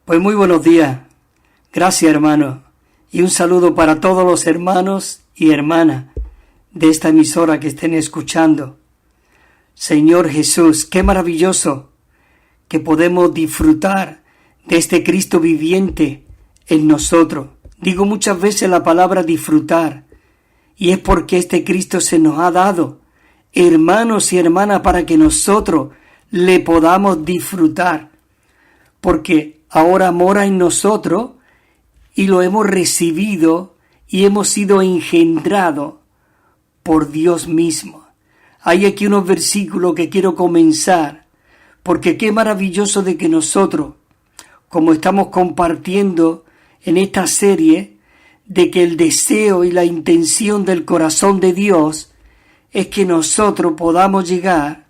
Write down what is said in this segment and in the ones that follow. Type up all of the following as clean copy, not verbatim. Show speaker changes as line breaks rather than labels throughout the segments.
Pues muy buenos días. Gracias, hermano. Y un saludo para todos los hermanos y hermanas de esta emisora que estén escuchando. Señor Jesús, qué maravilloso que podemos disfrutar de este Cristo viviente en nosotros. Digo muchas veces la palabra disfrutar, y es porque este Cristo se nos ha dado, hermanos y hermanas, para que nosotros le podamos disfrutar, porque ahora mora en nosotros y lo hemos recibido y hemos sido engendrados por Dios mismo. Hay aquí unos versículos que quiero comenzar, porque qué maravilloso de que nosotros, como estamos compartiendo en esta serie, de que el deseo y la intención del corazón de Dios es que nosotros podamos llegar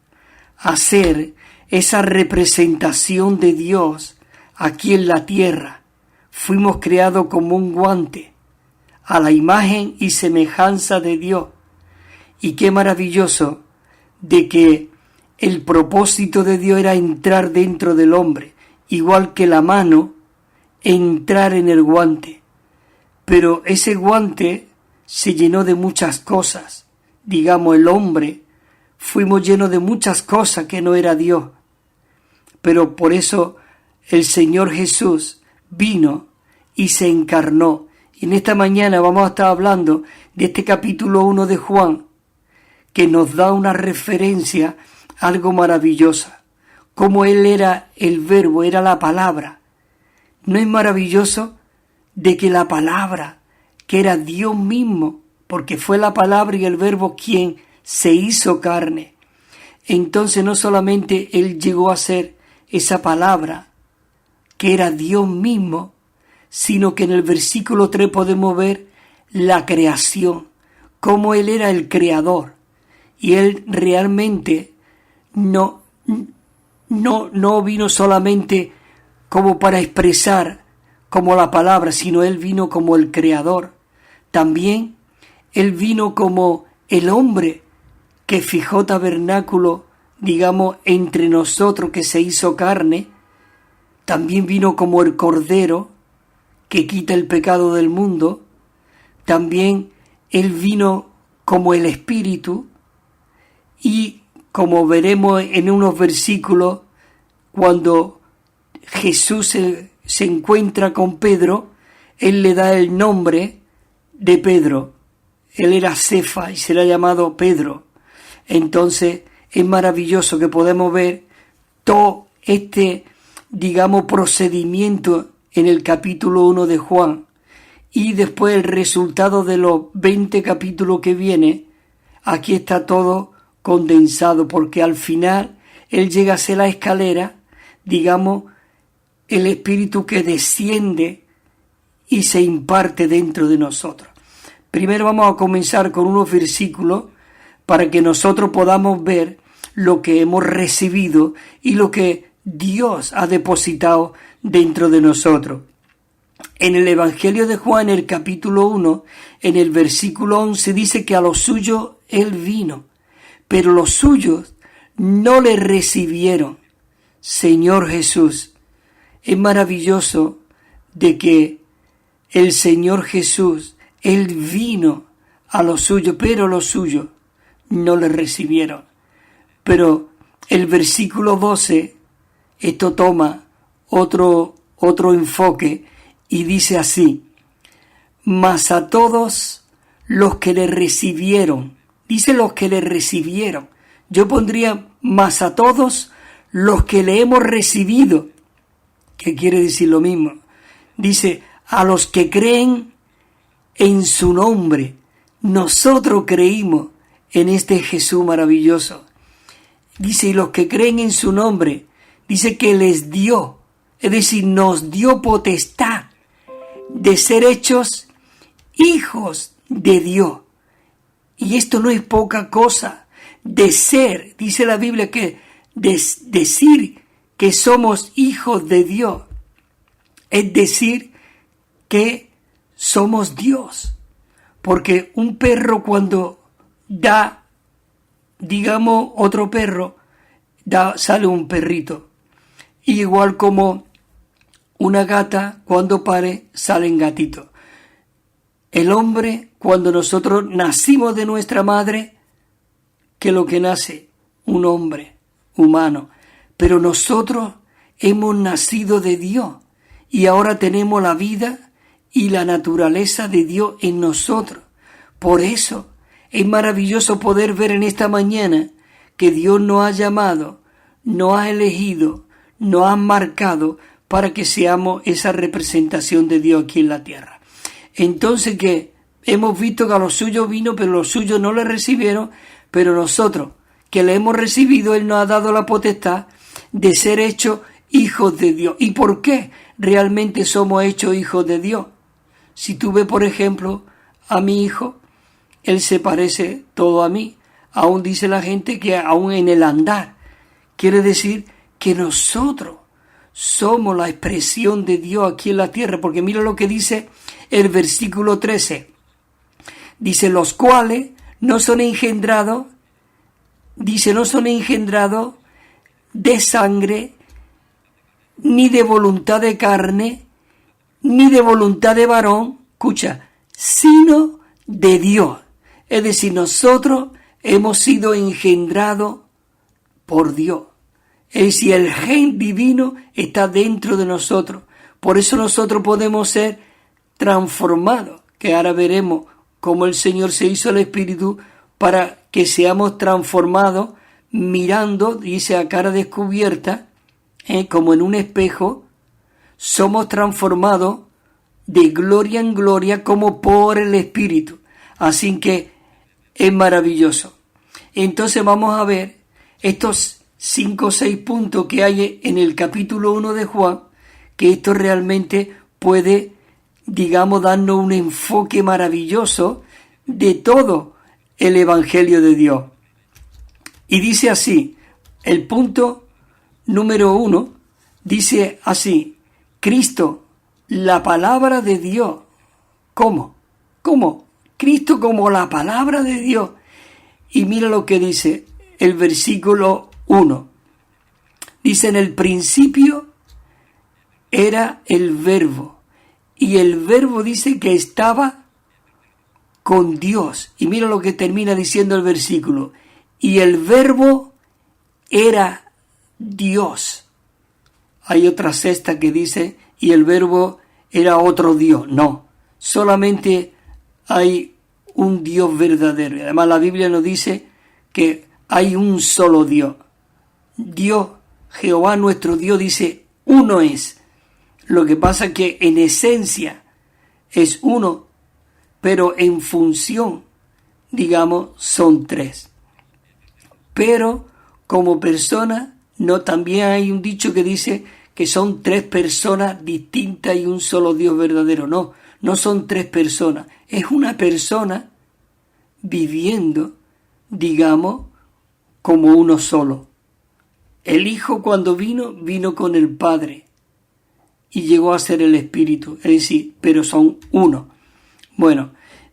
a ser esa representación de Dios aquí en la tierra. Fuimos creados como un guante, a la imagen y semejanza de Dios. Y qué maravilloso de que el propósito de Dios era entrar dentro del hombre, igual que la mano entrar en el guante. Pero ese guante se llenó de muchas cosas. Digamos, el hombre fuimos llenos de muchas cosas que no era Dios. Pero por eso el Señor Jesús vino y se encarnó. Y en esta mañana vamos a estar hablando de este capítulo 1 de Juan, que nos da una referencia algo maravillosa. Como Él era el verbo, era la palabra. ¿No es maravilloso de que la palabra, que era Dios mismo, porque fue la palabra y el verbo quien se hizo carne? Entonces no solamente Él llegó a ser esa palabra, que era Dios mismo, sino que en el versículo 3 podemos ver la creación, cómo Él era el creador, y Él realmente no vino solamente como para expresar como la palabra, sino Él vino como el creador. También Él vino como el hombre que fijó tabernáculo, digamos, entre nosotros, que se hizo carne. También vino como el Cordero que quita el pecado del mundo. También Él vino como el Espíritu, y como veremos en unos versículos, cuando Jesús se encuentra con Pedro, Él le da el nombre de Pedro. Él era Cefa y será llamado Pedro. Entonces es maravilloso que podemos ver todo este, digamos, procedimiento en el capítulo 1 de Juan, y después el resultado de los 20 capítulos que viene. Aquí está todo condensado, porque al final Él llega a ser la escalera, digamos, el Espíritu que desciende y se imparte dentro de nosotros. Primero vamos a comenzar con unos versículos para que nosotros podamos ver lo que hemos recibido y lo que Dios ha depositado dentro de nosotros. En el Evangelio de Juan, en el capítulo 1, en el versículo 11, dice que a los suyos Él vino, pero los suyos no le recibieron. Señor Jesús, es maravilloso de que el Señor Jesús, Él vino a los suyos, pero los suyos no le recibieron. Pero el versículo 12, esto toma otro enfoque y dice así: mas a todos los que le recibieron, dice los que le recibieron, yo pondría más a todos los que le hemos recibido, que quiere decir lo mismo. Dice, a los que creen en su nombre. Nosotros creímos en este Jesús maravilloso. Dice, y los que creen en su nombre, dice que les dio, es decir, nos dio potestad de ser hechos hijos de Dios. Y esto no es poca cosa, de ser, dice la Biblia, que decir que somos hijos de Dios, es decir que somos Dios. Porque un perro cuando da, digamos, otro perro, sale un perrito. Y igual como Una gata, cuando pare, salen gatitos. El hombre, cuando nosotros nacimos de nuestra madre, que lo que nace, un hombre humano. Pero nosotros hemos nacido de Dios y ahora tenemos la vida y la naturaleza de Dios en nosotros. Por eso es maravilloso poder ver en esta mañana que Dios nos ha llamado, nos ha elegido, nos ha marcado para que seamos esa representación de Dios aquí en la tierra. Entonces que hemos visto que a los suyos vino, pero los suyos no le recibieron, pero nosotros que le hemos recibido, Él nos ha dado la potestad de ser hechos hijos de Dios. ¿Y por qué realmente somos hechos hijos de Dios? Si tú ves, por ejemplo, a mi hijo, él se parece todo a mí. Aún dice la gente que aún en el andar. Quiere decir que nosotros somos la expresión de Dios aquí en la tierra. Porque mira lo que dice el versículo 13. Dice, los cuales no son engendrados, de sangre, ni de voluntad de carne, ni de voluntad de varón, escucha, sino de Dios. Es decir, nosotros hemos sido engendrados por Dios. Es decir, el gen divino está dentro de nosotros. Por eso nosotros podemos ser transformados, que ahora veremos cómo el Señor se hizo el Espíritu para que seamos transformados mirando, dice, a cara descubierta, como en un espejo, somos transformados de gloria en gloria como por el Espíritu. Así que es maravilloso. Entonces vamos a ver estos 5 o 6 puntos que hay en el capítulo 1 de Juan, que esto realmente puede, digamos, darnos un enfoque maravilloso de todo el Evangelio de Dios. Y dice así, el punto número 1, dice así, Cristo, la palabra de Dios. ¿Cómo? Cristo como la palabra de Dios. Y mira lo que dice el versículo 1. Dice, en el principio era el Verbo. Y el Verbo dice que estaba con Dios. Y mira lo que termina diciendo el versículo. Y el Verbo era Dios. Hay otra cesta que dice, y el Verbo era otro Dios. No, solamente hay un Dios verdadero. Además la Biblia nos dice que hay un solo Dios. Dios, Jehová nuestro Dios, dice, uno es. Lo que pasa es que en esencia es uno, pero en función, digamos, son tres. Pero como persona, no, también hay un dicho que dice que son 3 personas distintas y un solo Dios verdadero. No, no son 3 personas. Es una persona viviendo, digamos, como uno solo. El Hijo cuando vino con el Padre y llegó a ser el Espíritu. Es decir, pero son uno. Bueno,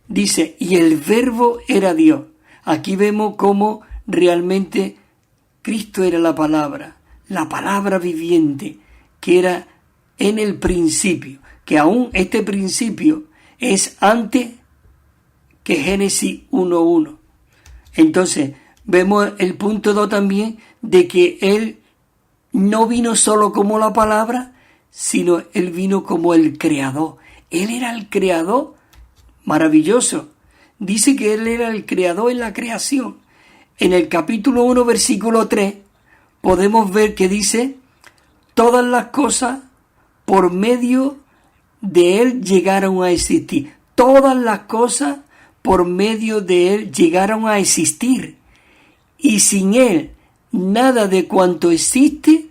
dice, y el Verbo era Dios. Aquí vemos cómo realmente Cristo era la palabra viviente, que era en el principio, que aún este principio es antes que Génesis 1:1. Entonces, vemos el punto 2 también de que Él no vino solo como la palabra, sino Él vino como el creador. Él era el creador maravilloso. Dice que Él era el creador en la creación. En el capítulo 1, versículo 3, podemos ver que dice, todas las cosas por medio de Él llegaron a existir. Todas las cosas por medio de Él llegaron a existir. Y sin Él, nada de cuanto existe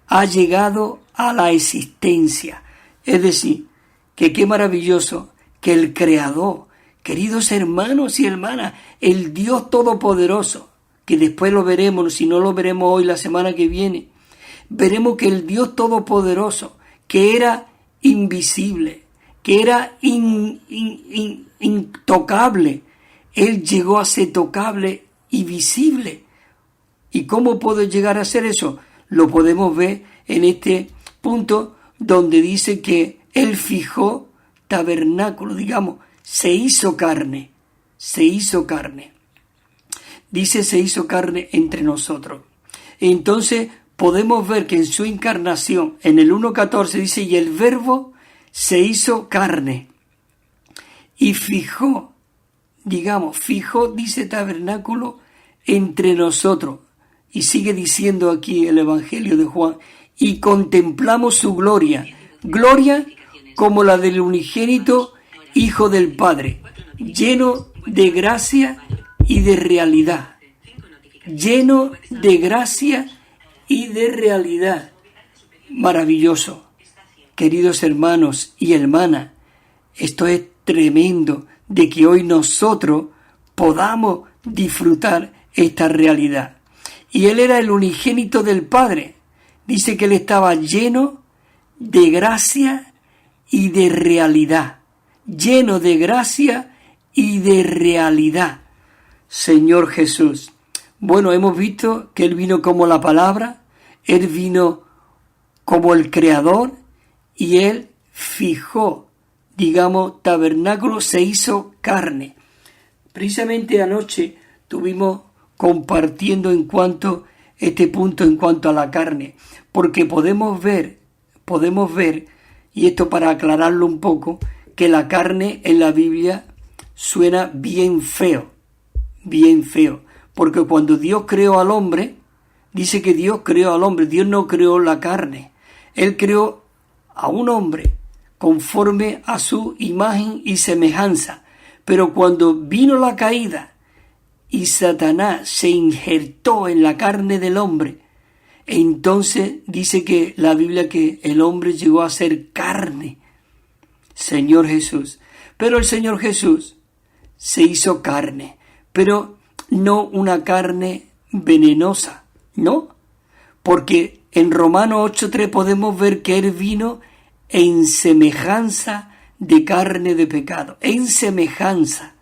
ha llegado a la existencia. Es decir, que qué maravilloso que el Creador, queridos hermanos y hermanas, el Dios Todopoderoso, que después lo veremos, si no lo veremos hoy, la semana que viene, veremos que el Dios Todopoderoso, que era invisible, que era intocable, Él llegó a ser tocable y visible. ¿Y cómo puede llegar a ser eso? Lo podemos ver en este punto donde dice que Él fijó tabernáculo, digamos, se hizo carne. Dice se hizo carne entre nosotros. Entonces podemos ver que en su encarnación, en el 1.14 dice, y el Verbo se hizo carne y fijó, dice tabernáculo entre nosotros. Y sigue diciendo aquí el Evangelio de Juan, y contemplamos su gloria como la del unigénito Hijo del Padre, lleno de gracia y de realidad. Lleno de gracia y de realidad. Maravilloso. Queridos hermanos y hermanas, esto es tremendo de que hoy nosotros podamos disfrutar esta realidad. Y Él era el unigénito del Padre. Dice que Él estaba lleno de gracia y de realidad. Lleno de gracia y de realidad. Señor Jesús. Bueno, hemos visto que Él vino como la palabra, Él vino como el Creador y Él fijó, tabernáculo, se hizo carne. Precisamente anoche estuvimos compartiendo este punto en cuanto a la carne, porque podemos ver, y esto para aclararlo un poco, que la carne en la Biblia suena bien feo, porque cuando Dios creó al hombre, dice que Dios creó al hombre, Dios no creó la carne, Él creó a un hombre conforme a su imagen y semejanza, pero cuando vino la caída y Satanás se injertó en la carne del hombre, entonces dice que la Biblia que el hombre llegó a ser carne. Señor Jesús. Pero el Señor Jesús se hizo carne, pero no una carne venenosa, ¿no? Porque en Romanos 8.3 podemos ver que Él vino en semejanza de carne de pecado, en semejanza.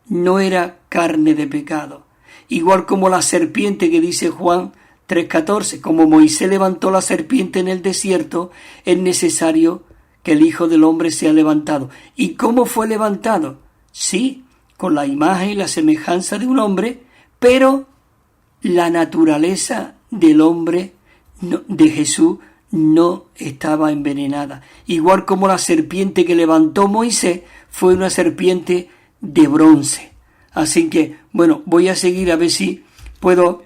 No era carne de pecado. Igual como la serpiente que dice Juan 3.14, como Moisés levantó la serpiente en el desierto, es necesario que el Hijo del Hombre sea levantado. ¿Y cómo fue levantado? Sí, con la imagen y la semejanza de un hombre, pero la naturaleza del hombre, de Jesús, no estaba envenenada. Igual como la serpiente que levantó Moisés fue una serpiente de bronce. Así que, bueno, voy a seguir a ver si puedo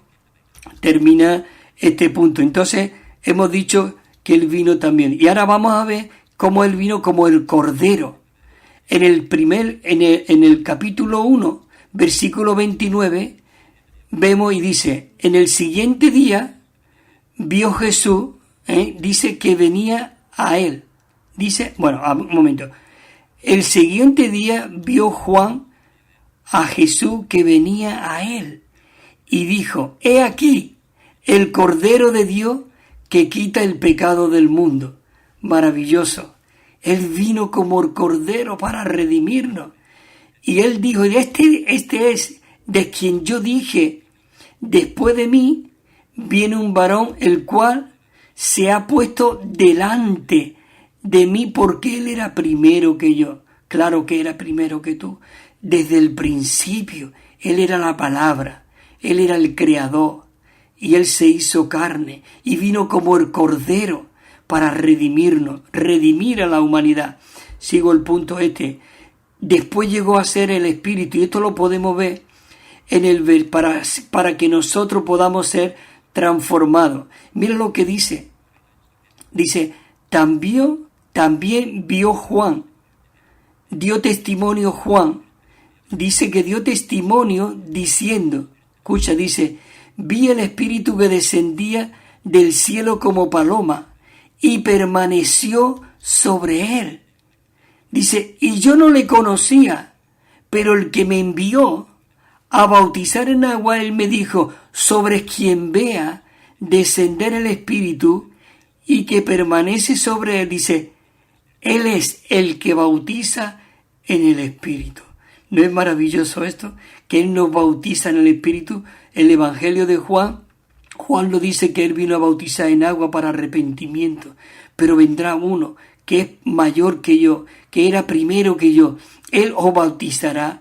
terminar este punto. Entonces, hemos dicho que Él vino también. Y ahora vamos a ver cómo Él vino como el Cordero. En el capítulo 1, versículo 29, vemos y dice, en el siguiente día vio Jesús, dice que venía a Él. Dice, bueno, un momento. El siguiente día vio Juan a Jesús que venía a Él y dijo, he aquí el Cordero de Dios que quita el pecado del mundo. Maravilloso. Él vino como el Cordero para redimirnos. Y Él dijo, este es de quien yo dije, después de mí viene un varón el cual se ha puesto delante de mí porque Él era primero que yo. Claro que era primero que tú. Desde el principio, Él era la palabra, Él era el creador, y Él se hizo carne, y vino como el Cordero para redimirnos, redimir a la humanidad. Sigo el punto este. Después llegó a ser el Espíritu, y esto lo podemos ver para que nosotros podamos ser transformados. Mira lo que dice. Dice, también vio Juan, dio testimonio Juan. Dice que dio testimonio diciendo, escucha, dice, vi el Espíritu que descendía del cielo como paloma y permaneció sobre él. Dice, y yo no le conocía, pero el que me envió a bautizar en agua, él me dijo, sobre quien vea descender el Espíritu y que permanece sobre él, dice, él es el que bautiza en el Espíritu. ¿No es maravilloso esto? Que Él nos bautiza en el Espíritu. El Evangelio de Juan lo dice que Él vino a bautizar en agua para arrepentimiento. pero vendrá uno que es mayor que yo, que era primero que yo. Él os bautizará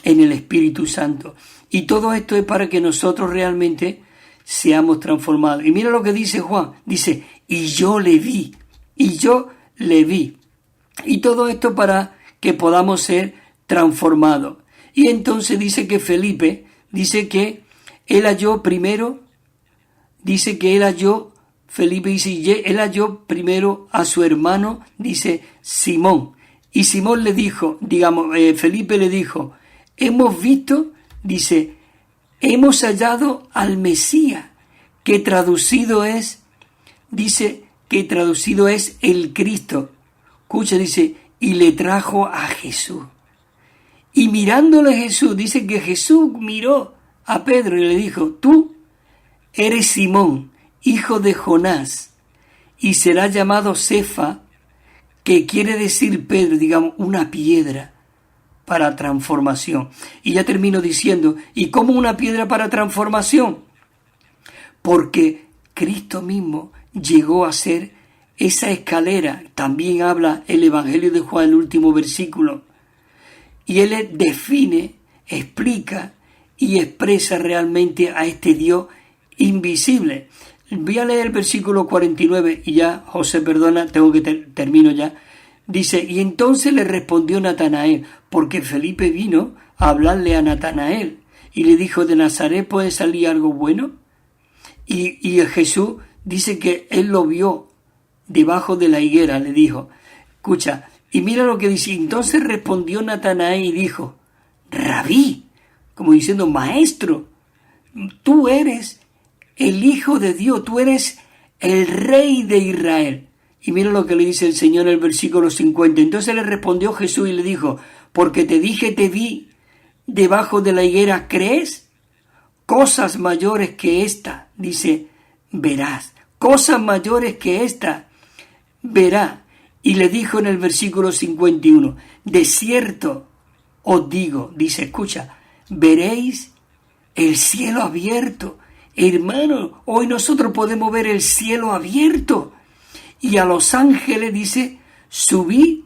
en el Espíritu Santo. Y todo esto es para que nosotros realmente seamos transformados. Y mira lo que dice Juan. Dice, y yo le vi. Y yo le vi. Y todo esto para que podamos ser transformados. Y entonces dice que Felipe, dice que él halló primero, Felipe dice, él halló primero a su hermano, dice Simón. Y Simón le dijo, Felipe le dijo, hemos visto, dice, hemos hallado al Mesías, que traducido es el Cristo. Escucha, dice, y le trajo a Jesús. Y mirándole Jesús, dice que Jesús miró a Pedro y le dijo, tú eres Simón, hijo de Jonás, y será llamado Cefa, que quiere decir Pedro, una piedra para transformación. Y ya termino diciendo, ¿y cómo una piedra para transformación? Porque Cristo mismo llegó a ser esa escalera. También habla el Evangelio de Juan, el último versículo. Y él define, explica y expresa realmente a este Dios invisible. Voy a leer el versículo 49 y ya, José, perdona, termino ya. Dice, y entonces le respondió Natanael, porque Felipe vino a hablarle a Natanael y le dijo, ¿de Nazaret puede salir algo bueno? Y Jesús dice que él lo vio debajo de la higuera, le dijo, escucha, y mira lo que dice, entonces respondió Natanael y dijo, Rabí, como diciendo, maestro, tú eres el Hijo de Dios, tú eres el Rey de Israel. Y mira lo que le dice el Señor en el versículo 50. Entonces le respondió Jesús y le dijo, porque te dije, te vi debajo de la higuera, ¿crees? Cosas mayores que esta, dice, verás. Cosas mayores que esta, verá. Y le dijo en el versículo 51, de cierto os digo, dice, escucha, veréis el cielo abierto. Hermano, hoy nosotros podemos ver el cielo abierto. Y a los ángeles, dice, subí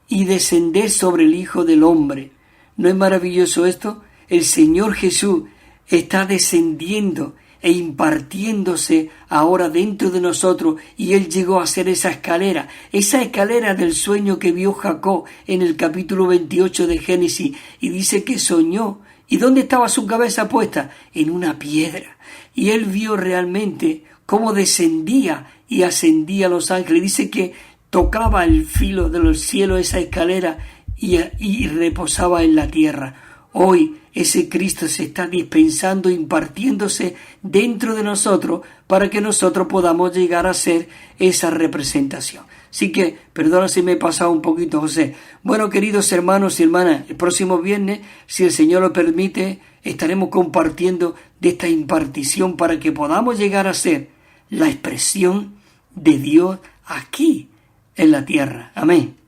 y descender sobre el Hijo del Hombre. ¿No es maravilloso esto? El Señor Jesús está descendiendo e impartiéndose ahora dentro de nosotros, y Él llegó a ser esa escalera del sueño que vio Jacob en el capítulo 28 de Génesis, y dice que soñó. ¿Y dónde estaba su cabeza puesta? En una piedra. Y él vio realmente cómo descendía y ascendía a los ángeles. Dice que tocaba el filo de los cielos esa escalera y reposaba en la tierra. Hoy ese Cristo se está dispensando, impartiéndose dentro de nosotros para que nosotros podamos llegar a ser esa representación. Así que, perdona si me he pasado un poquito, José. Bueno, queridos hermanos y hermanas, el próximo viernes, si el Señor lo permite, estaremos compartiendo de esta impartición para que podamos llegar a ser la expresión de Dios aquí en la tierra. Amén.